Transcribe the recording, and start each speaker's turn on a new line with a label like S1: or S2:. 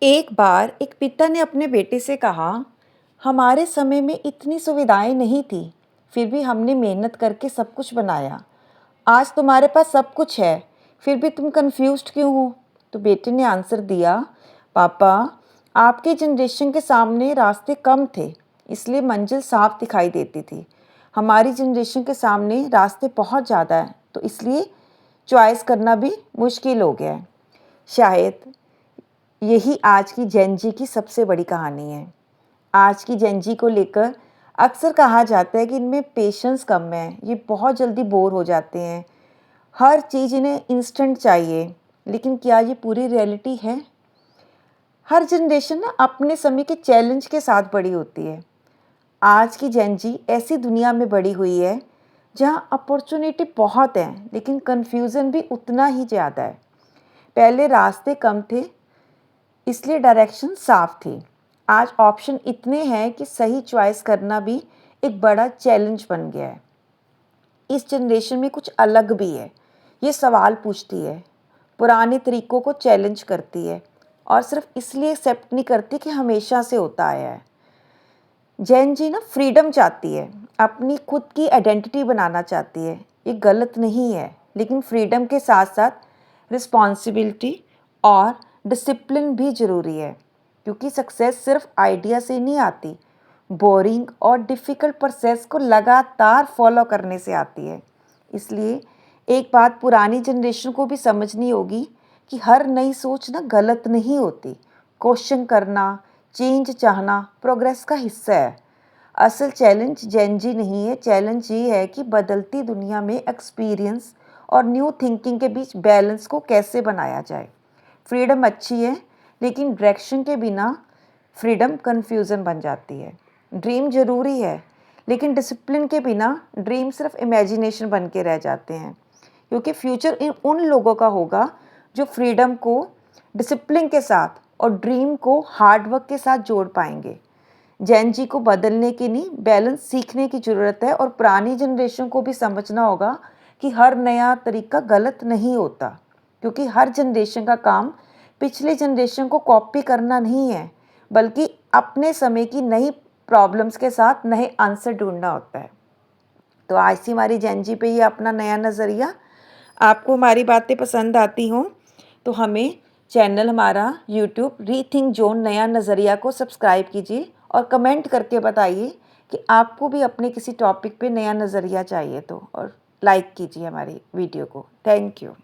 S1: एक बार एक पिता ने अपने बेटे से कहा, हमारे समय में इतनी सुविधाएं नहीं थी, फिर भी हमने मेहनत करके सब कुछ बनाया। आज तुम्हारे पास सब कुछ है, फिर भी तुम कंफ्यूज्ड क्यों हो? तो बेटे ने आंसर दिया, पापा, आपके जनरेशन के सामने रास्ते कम थे, इसलिए मंजिल साफ दिखाई देती थी। हमारी जनरेशन के सामने रास्ते बहुत ज़्यादा हैं, तो इसलिए चॉइस करना भी मुश्किल हो गया है। शायद यही आज की जेन जी की सबसे बड़ी कहानी है। आज की जेन जी को लेकर अक्सर कहा जाता है कि इनमें पेशेंस कम है, ये बहुत जल्दी बोर हो जाते हैं, हर चीज़ इन्हें इंस्टेंट चाहिए। लेकिन क्या ये पूरी रियलिटी है? हर जनरेशन ना अपने समय के चैलेंज के साथ बड़ी होती है। आज की जेन जी ऐसी दुनिया में बड़ी हुई है जहाँ अपॉर्चुनिटी बहुत है, लेकिन कन्फ्यूज़न भी उतना ही ज़्यादा है। पहले रास्ते कम थे, इसलिए डायरेक्शन साफ थी। आज ऑप्शन इतने हैं कि सही चॉइस करना भी एक बड़ा चैलेंज बन गया है। इस जनरेशन में कुछ अलग भी है। ये सवाल पूछती है, पुराने तरीकों को चैलेंज करती है और सिर्फ इसलिए एक्सेप्ट नहीं करती कि हमेशा से होता आया है। जैन जी ना फ्रीडम चाहती है, अपनी खुद की आइडेंटिटी बनाना चाहती है। ये गलत नहीं है, लेकिन फ्रीडम के साथ साथ रिस्पॉन्सिबिलिटी और डिसिप्लिन भी ज़रूरी है, क्योंकि सक्सेस सिर्फ आइडिया से नहीं आती, बोरिंग और डिफ़िकल्ट प्रोसेस को लगातार फॉलो करने से आती है। इसलिए एक बात पुरानी जनरेशन को भी समझनी होगी कि हर नई सोच ना गलत नहीं होती। क्वेश्चन करना, चेंज चाहना प्रोग्रेस का हिस्सा है। असल चैलेंज जेन जी नहीं है, चैलेंज ये है कि बदलती दुनिया में एक्सपीरियंस और न्यू थिंकिंग के बीच बैलेंस को कैसे बनाया जाए। फ्रीडम अच्छी है, लेकिन डायरेक्शन के बिना फ्रीडम कन्फ्यूज़न बन जाती है। ड्रीम ज़रूरी है, लेकिन डिसिप्लिन के बिना ड्रीम सिर्फ इमेजिनेशन बन के रह जाते हैं, क्योंकि फ्यूचर उन लोगों का होगा जो फ्रीडम को डिसिप्लिन के साथ और ड्रीम को हार्डवर्क के साथ जोड़ पाएंगे। जैन जी को बदलने की नहीं, बैलेंस सीखने की ज़रूरत है और पुरानी जनरेशन को भी समझना होगा कि हर नया तरीका गलत नहीं होता, क्योंकि हर जनरेशन का काम पिछले जनरेशन को कॉपी करना नहीं है, बल्कि अपने समय की नई प्रॉब्लम्स के साथ नए आंसर ढूंढना होता है। तो आज थी हमारी जैन जी पे ये अपना नया नज़रिया। आपको हमारी बातें पसंद आती हों तो हमें चैनल हमारा यूट्यूब रीथिंक जोन नया नज़रिया को सब्सक्राइब कीजिए और कमेंट करके बताइए कि आपको भी अपने किसी टॉपिक पे नया नज़रिया चाहिए तो, और लाइक कीजिए हमारी वीडियो को। Thank you.